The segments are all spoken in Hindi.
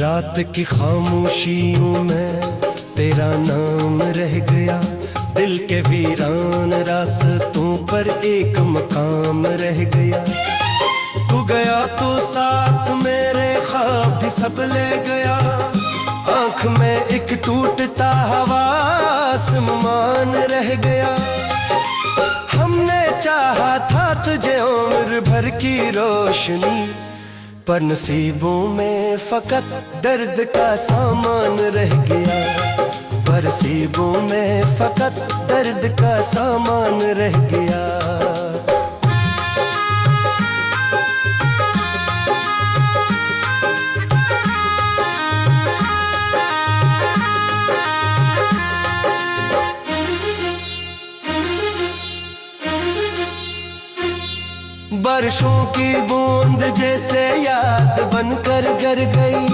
रात की खामोशियों में तेरा नाम रह गया, दिल के वीरान रास्तों पर एक मकाम रह गया। तू गया तो साथ मेरे ख्वाब भी सब ले गया, आँख में एक टूटता हवा आसमान रह गया। हमने चाहा था तुझे उम्र भर की रोशनी, पर नसीबों में फकत दर्द का सामान रह गया, पर नसीबों में फकत दर्द का सामान रह गया। बारिशों की बूंद जैसे याद बनकर गर गई,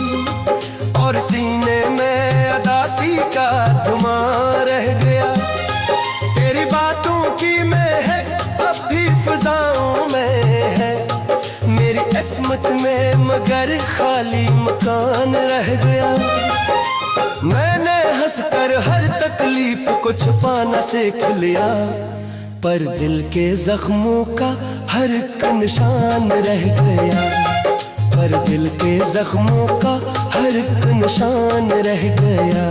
और सीने में अदासी का धुआं रह गया। तेरी बातों की महक अब भी फिजाओं में है, मेरी किस्मत में मगर खाली मकान रह गया। मैंने हंसकर हर तकलीफ को छुपाना सीख लिया, पर दिल के जख्मों का हर एक निशान रह गया, पर दिल के जख्मों का हर एक निशान रह गया।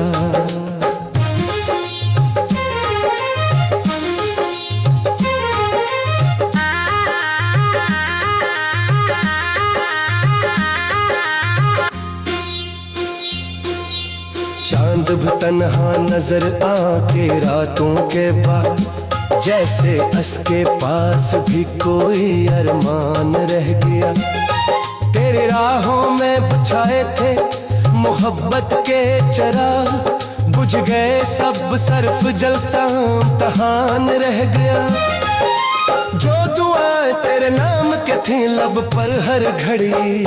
चांद भी तन्हा नजर आके रातों के बाद, जैसे उसके पास भी कोई अरमान रह गया। तेरी राहों में बिछाए थे मोहब्बत के चिराग, बुझ गए सब सर्फ जलता इम्तिहान रह गया। जो दुआएं तेरे नाम के थी लब पर हर घड़ी,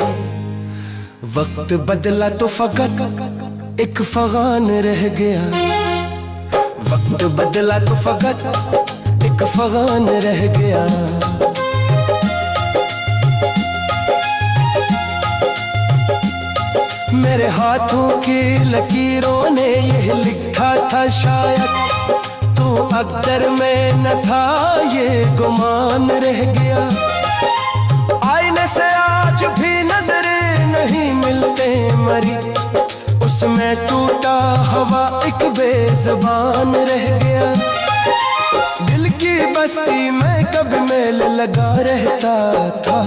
वक्त बदला तो फकत एक फगान रह गया, वक्त बदला तो फकत एक फगान रह गया। मेरे हाथों की लकीरों ने यह लिखा था शायद, तू अक्दर में न था ये गुमान रह गया। आईने से आज भी नजरें नहीं मिलते मरी, उसमें टूटा हवा एक बेज़बान रह गया। दिल की बस्ती में कभी मेल लगा रहता था,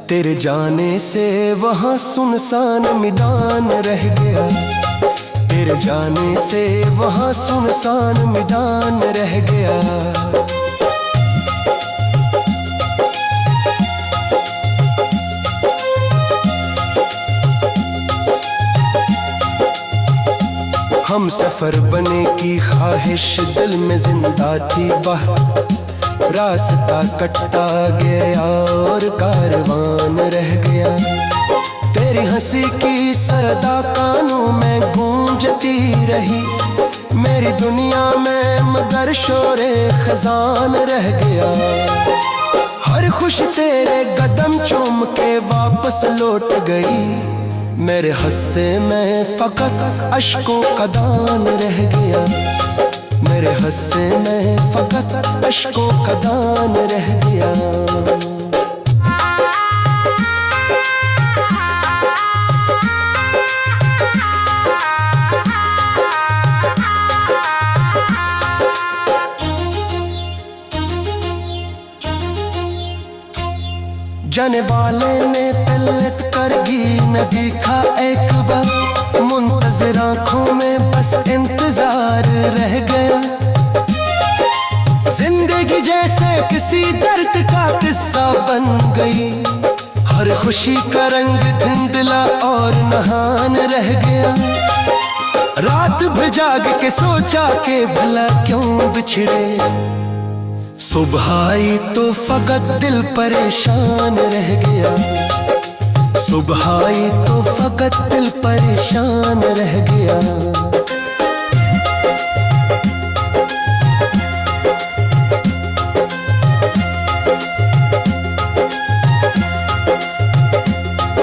तेरे जाने से वहाँ सुनसान मैदान रह गया, तेरे जाने से वहाँ सुनसान मैदान रह गया। हम सफर बने की ख्वाहिश दिल में जिंदा थी बह, रास्ता कटता गया और कारवान रह गया। तेरी हंसी की सदा कानों में गूंजती रही, मेरी दुनिया में मगर शोरे खजान रह गया। हर खुशी तेरे कदम चूम के वापस लौट गई, मेरे हस्से में फकत अश्कों का दान रह गया, मेरे हस्से में फकत अश्कों का दान रह गया। जाने वाले ने तलत करगी न देखा एक बार, मुंतज़िर आँखों में बस इंतजार रह गया। जिंदगी जैसे किसी दर्द का किस्सा बन गई, हर खुशी का रंग धुंधला और नहान रह गया। रात भर जाग के सोचा के भला क्यों बिछड़े, सुबह आई तो फकत दिल परेशान रह गया, सुबह आई तो फकत दिल परेशान रह गया।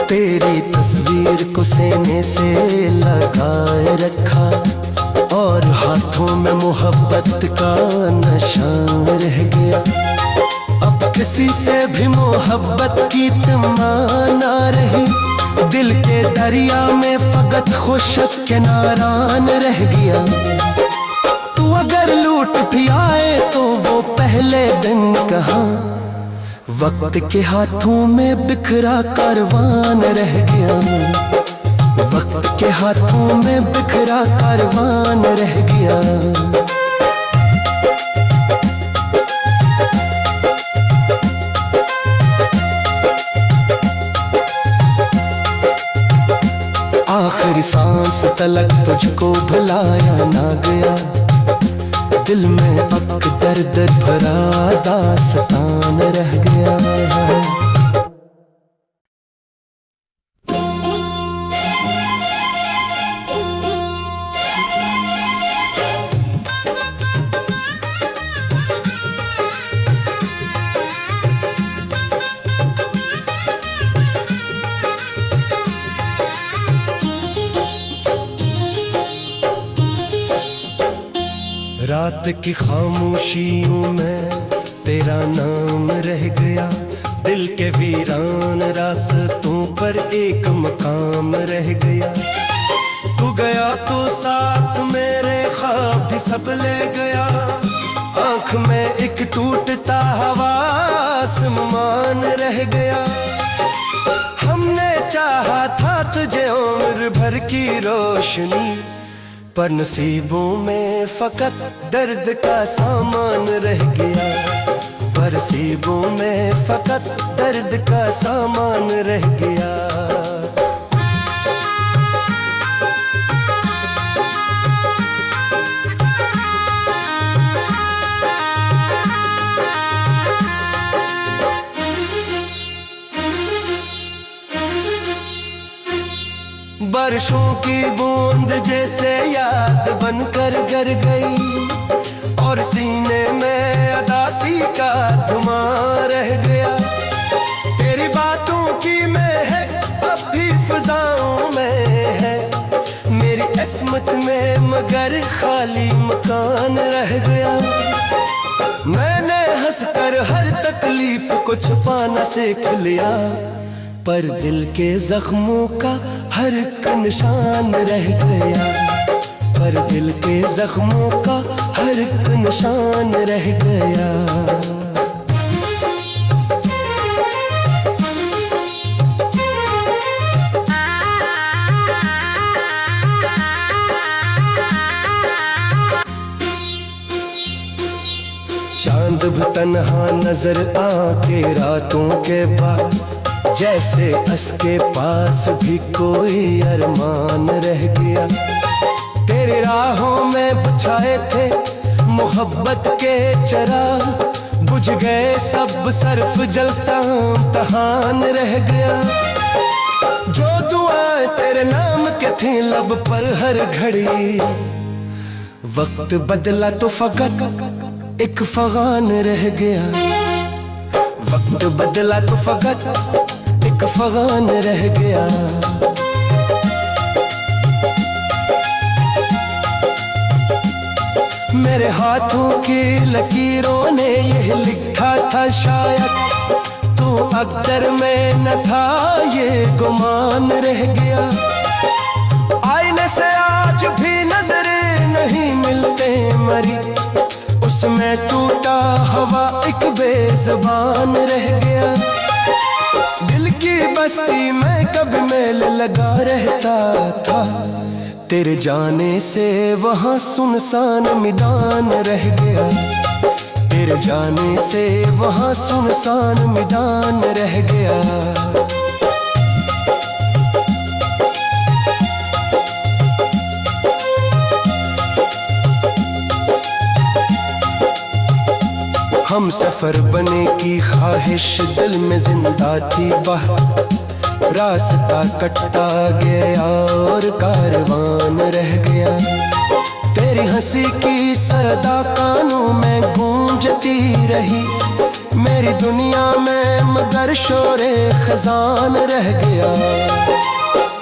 तेरी तस्वीर शमशीर को सीने से लगाए रखा और हाथों में मोहब्बत का नशा रह गया। अब किसी से भी मोहब्बत की तमन्ना रही, दिल के दरिया में फकत खुशक किनारान रह गया। तू अगर लूट भी आए तो वो पहले दिन कहाँ, वक्त के हाथों में बिखरा कारवान रह गया। वक्त के हाथों में बिखरा कारवान रह गया। आखिरी सांस तलक तुझको भुलाया ना गया, दिल में अक दर्द भरा दास्तान रह गया। रात की खामोशियों में तेरा नाम रह गया, दिल के वीरान रास्तों पर एक मकाम रह गया। तू गया तो साथ मेरे ख्वाब भी सब ले गया, आँख में एक टूटता हवा आसमान रह गया। हमने चाहा था तुझे उम्र भर की रोशनी, पर नसीबों में फकत दर्द का सामान रह गया। पर नसीबों में फकत दर्द का सामान रह गया। बारिशों की बूंद जैसे याद बनकर गिर गई, और सीने में अदासी का धुआं रह गया। तेरी बातों की महक अब भी फिजाओं में है, मेरी किस्मत में मगर खाली मकान रह गया। मैंने हंसकर हर तकलीफ को छुपाना सीख लिया, पर दिल के जख्मों का हर एक निशान रह गया। पर दिल के जख्मों का हर एक निशान रह गया। चांद भी तन्हा नजर आके रातों के बाद, जैसे उसके पास भी कोई अरमान रह गया। तेरी राहों में बिछाए थे मोहब्बत के चिराग, बुझ गए सब सर्फ जलता तहान रह गया। जो दुआएं तेरे नाम के थी लब पर हर घड़ी, वक्त बदला तो फकत एक फगान रह गया। वक्त बदला तो फकत एक फगान रह गया। मेरे हाथों की लकीरों ने यह लिखा था शायद, तू अक्दर में न था ये गुमान रह गया। आईने से आज भी नजरें नहीं मिलते मरी, उसमें टूटा हवा एक बेज़बान रह गया। दिल की बस्ती में कभी मेल लगा रहता था, तेरे जाने से वहाँ सुनसान मैदान रह गया। तेरे जाने से वहाँ सुनसान मैदान रह गया। हम सफर बने की ख्वाहिश दिल में जिंदा थी, बह रास्ता कटता गया और कारवान रह गया। तेरी हंसी की सदा कानों में गूंजती रही, मेरी दुनिया में मगर शोरे खजान रह गया।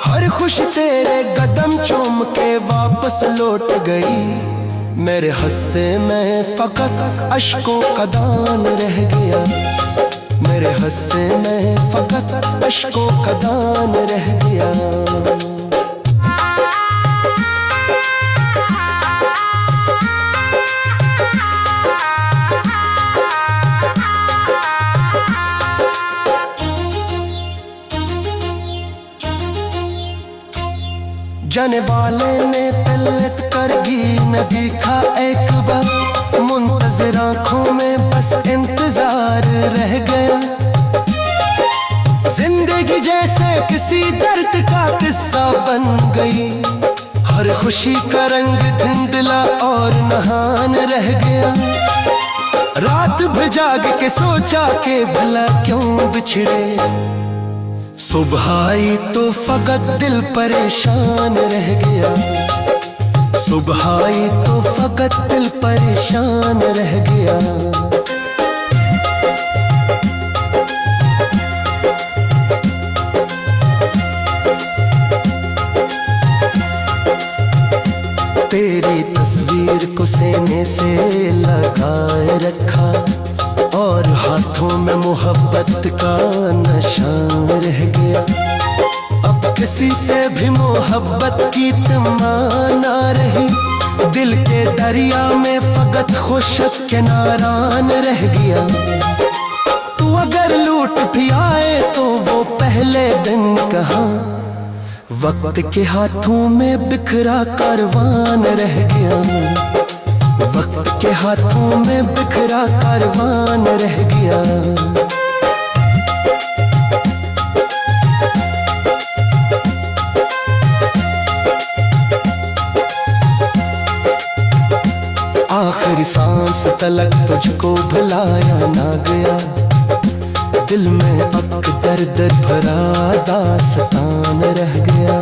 हर मैं खुश तेरे कदम चूम के वापस लौट गई। मेरे हस्से में फकत अश्कों का दान रह गया। मेरे हस्से में फकत अश्कों का दान रह गया। जाने वाले ने तलत करगी न देखा एक बार। मुंतज़िर आँखों में बस इंतजार रह गया। जिंदगी जैसे किसी दर्द का किस्सा बन गई। हर खुशी का रंग धुंधला और नहान रह गया। रात भर जाग के सोचा के भला क्यों बिछड़े। सुबह आई तो फकत दिल परेशान रह गया। सुबह आई तो फकत दिल परेशान रह गया। तेरी तस्वीर को सीने से लगाए रखा और हाथों में मोहब्बत का नशा रह गया। अब किसी से भी मोहब्बत की तमन्ना रही। दिल के दरिया में फकत खुशक किनारान रह गया। तू अगर लूट भी आए तो वो पहले दिन कहाँ। वक्त के हाथों में बिखरा कारवान रह गया। वक्त के हाथों में बिखरा कारवान रह गया। आखिरी सांस तलक तुझको भुलाया ना गया। दिल में अक दर्द भरा दास्तान रह गया।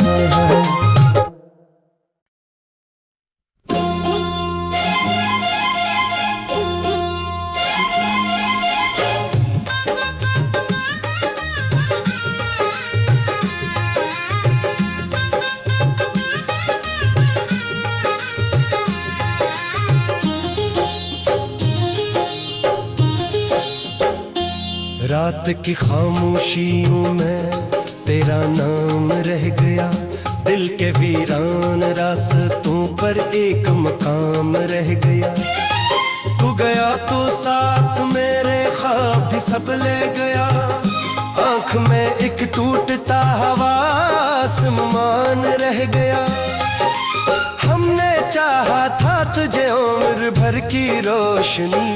रात की खामोशियों में तेरा नाम रह गया। दिल के वीरान रास्तों पर एक मकाम रह गया। तू गया तो साथ मेरे ख्वाब भी सब ले गया। आँख में एक टूटता हवा आसमान रह गया। हमने चाहा था तुझे उम्र भर की रोशनी,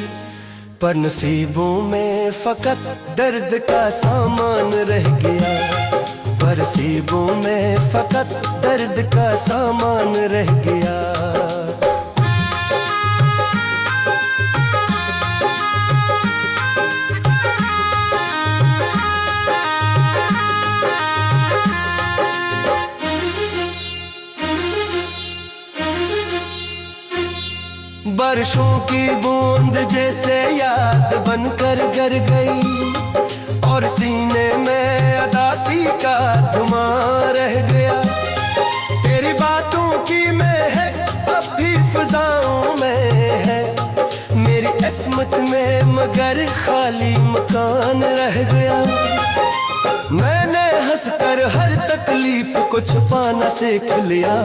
पर नसीबों में फकत दर्द का सामान रह गया। पर नसीबों में फकत दर्द का सामान रह गया। बारिशों की बूंद जैसे याद बनकर गिर गई और सीने में अदासी का धुआं रह गया। तेरी बातों की महक अब भी फिजाओं में है। मेरी किस्मत में मगर खाली मकान रह गया। मैंने हंसकर हर तकलीफ को छुपाना सीख लिया,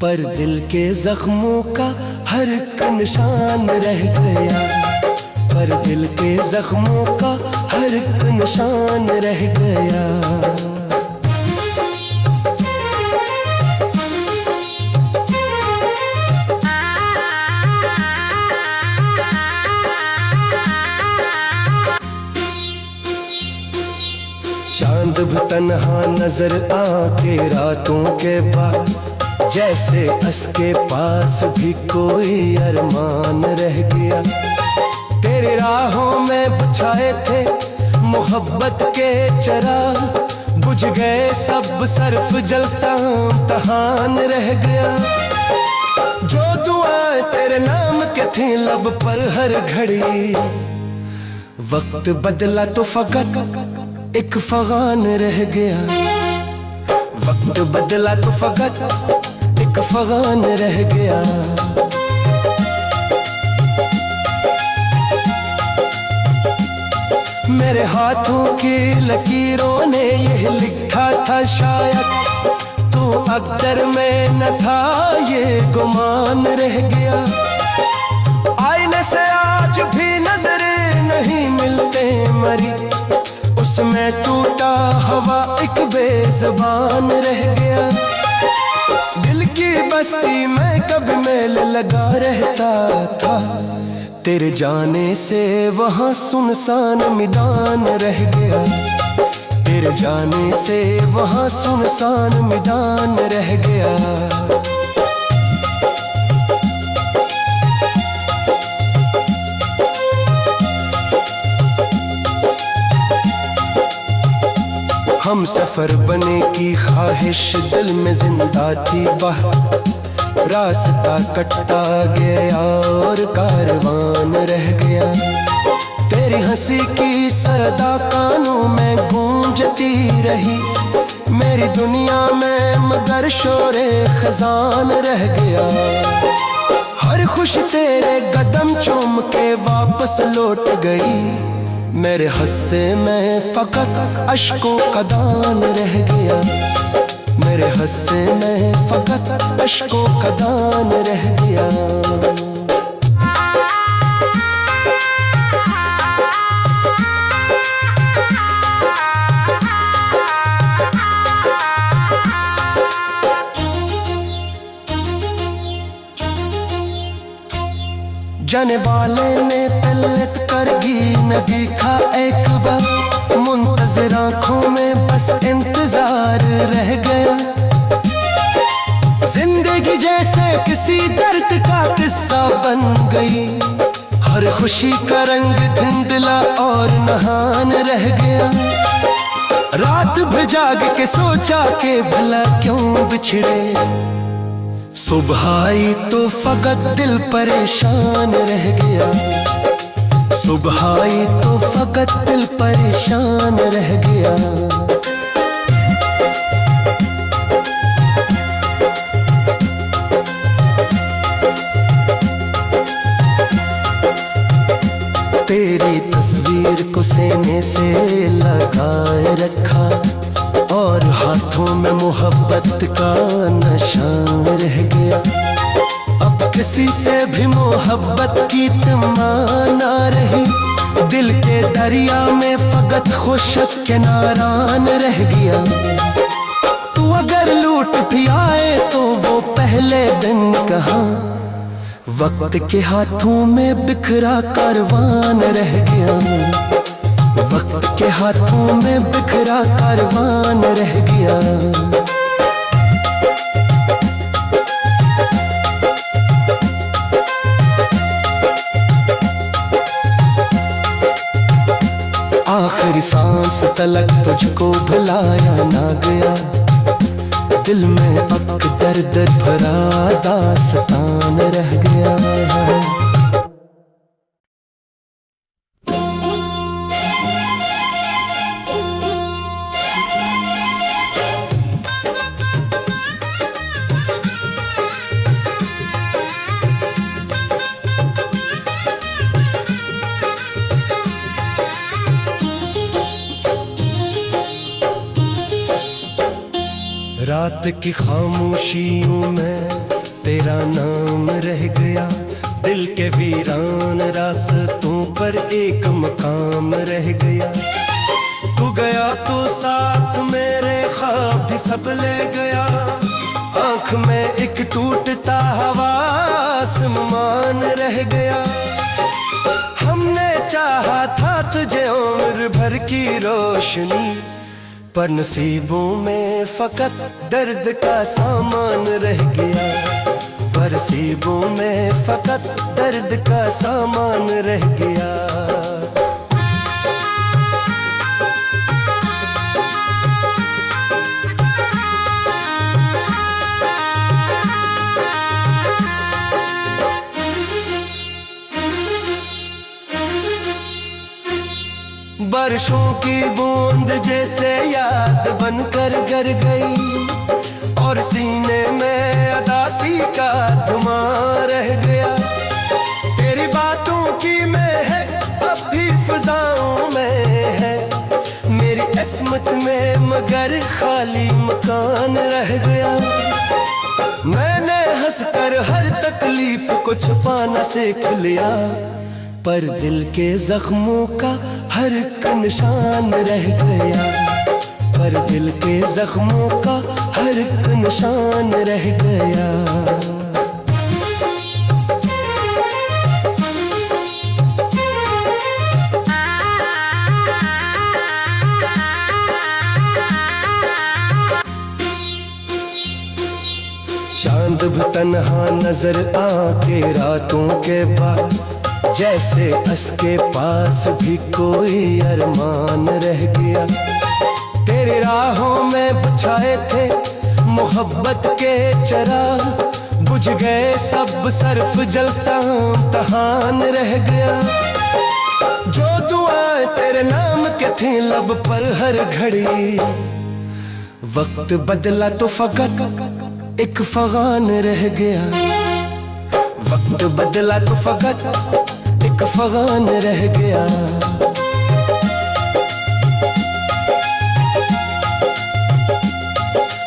पर दिल के जख्मों का हर एक निशान रह गया। पर दिल के जख्मों का हर एक निशान रह गया। चांद भी तन्हा नजर आके रातों के बाद, जैसे उसके पास भी कोई अरमान रह गया। तेरे राहों में बिछाए थे मोहब्बत के चिराग, बुझ गए सब सर्फ जलता तहान रह गया। जो दुआएं तेरे नाम के थी लब पर हर घड़ी, वक्त बदला तो फकत एक फगान रह गया। वक्त बदला तो फकत एक फगान रह गया। मेरे हाथों की लकीरों ने यह लिखा था शायद, तू अक्दर में न था ये गुमान रह गया। आईने से आज भी नजरे नहीं मिलते मरी, उसमें टूटा हवा एक बेज़बान रह गया। दिल की बस्ती में कब मेल लगा रहता था, तेरे जाने से वहाँ सुनसान मैदान रह गया। तेरे जाने से वहाँ सुनसान मैदान रह गया। हम सफर बने की ख्वाहिश दिल में जिंदा थी बह, रास्ता कटता गया और कारवान रह गया। तेरी हंसी की सदा कानों में गूंजती रही, मेरी दुनिया में मगर शोरे खजान रह गया। हर खुशी तेरे कदम चूम के वापस लौट गई, मेरे हस्से में फकत अश्कों का दान रह गया। मेरे हस्से में फकत अश्कों का दान रह गया। जाने वाले ने तलत करगी न देखा एक बार, मुंतज़िर आँखों में बस इंतजार रह गया। जिंदगी जैसे किसी दर्द का किस्सा बन गई, हर खुशी का रंग धुंधला और नहान रह गया। रात भर जाग के सोचा के भला क्यों बिछड़े, सुबह आई तो फकत दिल परेशान रह गया। सुबह आई तो फकत दिल परेशान रह गया। तेरी तस्वीर को सीने से लगाए रखा, और हाथों में मोहब्बत का नशा रह गया। अब किसी से भी मोहब्बत की तमन्ना रही, दिल के दरिया में फकत खुशक के नारान रह गया। तू अगर लूट भी आए तो वो पहले दिन कहाँ, वक्त के हाथों में बिखरा कारवान रह गया। वक्त के हाथों में बिखरा कारवान रह गया। आखिरी सांस तलक तुझको भुलाया ना गया, दिल में अब दर्द भरा दास्तान रह गया। रात की खामोशियों में तेरा नाम रह गया, दिल के वीरान रास्तों पर एक मकाम रह गया। तू गया तो साथ मेरे ख्वाब भी सब ले गया, आँख में एक टूटता हवा आसमान रह गया। हमने चाहा था तुझे उम्र भर की रोशनी, पर नसीबों में फकत दर्द का सामान रह गया। पर नसीबों में फकत दर्द का सामान रह गया। बारिशों की बूंद जैसे याद बनकर गर गई, और सीने में अदासी का धुआं रह गया। तेरी बातों की महक अब भी फिजाओं में है, मेरी किस्मत में मगर खाली मकान रह गया। मैंने हंसकर हर तकलीफ को छुपाना सीख लिया, पर दिल के जख्मों का हर एक निशान रह गया, पर दिल के जख्मों का हर एक निशान रह गया। चांद भी तन्हा नजर आके रातों के बाद, जैसे उसके पास भी कोई अरमान रह गया। तेरी राहों में बिछाए थे मोहब्बत के चिराग, बुझ गए सब सर्फ जलता तहान रह गया। जो दुआएं तेरे नाम के थी लब पर हर घड़ी, वक्त बदला तो फकत एक फगान रह गया। वक्त बदला तो फकत एक फगान रह गया।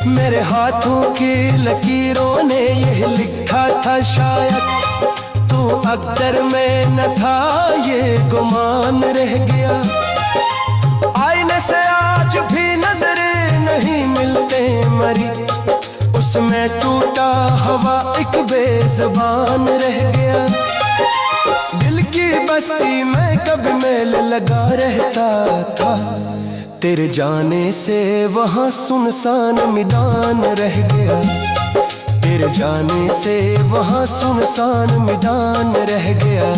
मेरे हाथों की लकीरों ने यह लिखा था शायद, तू अक्दर में न था ये गुमान रह गया। आईने से आज भी नजरें नहीं मिलते मरी, उसमें टूटा हवा एक बेज़बान रह गया। दिल की बस्ती में कभी मेल लगा रहता था, तेरे जाने से वहाँ सुनसान मैदान रह गया। तेरे जाने से वहाँ सुनसान मैदान रह गया।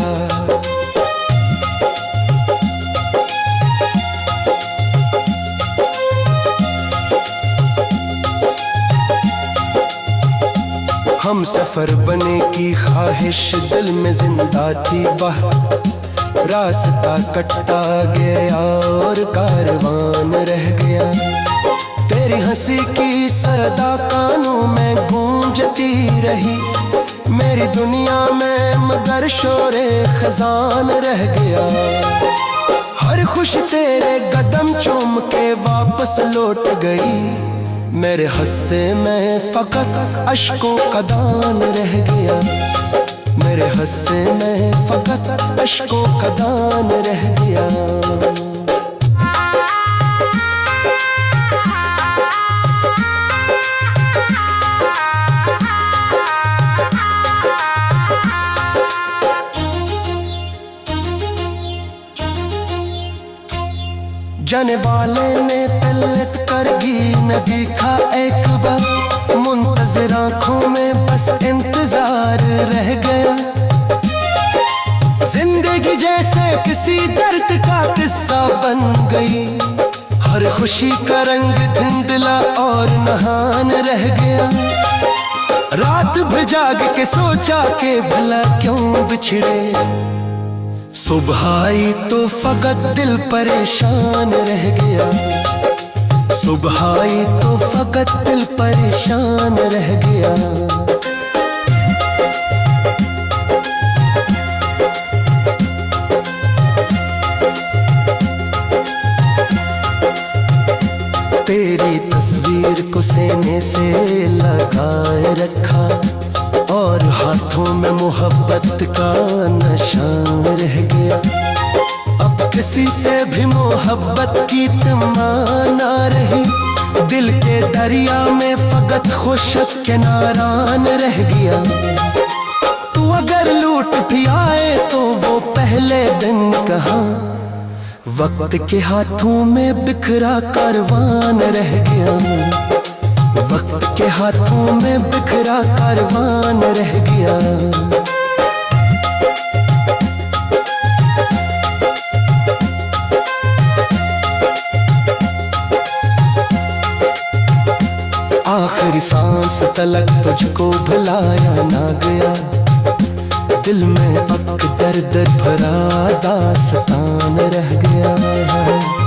हम सफर बने की ख्वाहिश दिल में जिंदा थी बह, रास्ता कटता गया और कारवान रह गया। तेरी हंसी की सदा कानों में गूंजती रही, मेरी दुनिया में मगर शोरे खजान रह गया। हर खुशी तेरे कदम चूम के वापस लौट गई, मेरे हस्से में फकत अश्कों का दान रह गया। मेरे हस्से में फकत अश्कों का दान रह गया। जाने वाले ने तलत करगी न देखा एक बार, मुंतज़िर आँखों में बस इंतजार रह गया। जिंदगी जैसे किसी दर्द का किस्सा बन गई, हर खुशी का रंग धुंधला और नहान रह गया। रात भर जाग के सोचा के भला क्यों बिछड़े, सुबह आई तो फकत दिल परेशान रह गया। सुबह आई तो फकत दिल परेशान रह गया। तेरी तस्वीर को सीने से लगाए रखा, और हाथों में मोहब्बत का नशा रह गया। अब किसी से भी मोहब्बत की तमन्ना रही, दिल के दरिया में फकत खुशक के नारान रह गया। तू अगर लूट भी आए तो वो पहले दिन कहाँ, वक्त के हाथों में बिखरा कारवान रह गया। वक्त के हाथों में बिखरा कारवान रह गया। आखिरी सांस तलक तुझको भुलाया ना गया, दिल में अक दर दर भरा दास्तान रह गया है।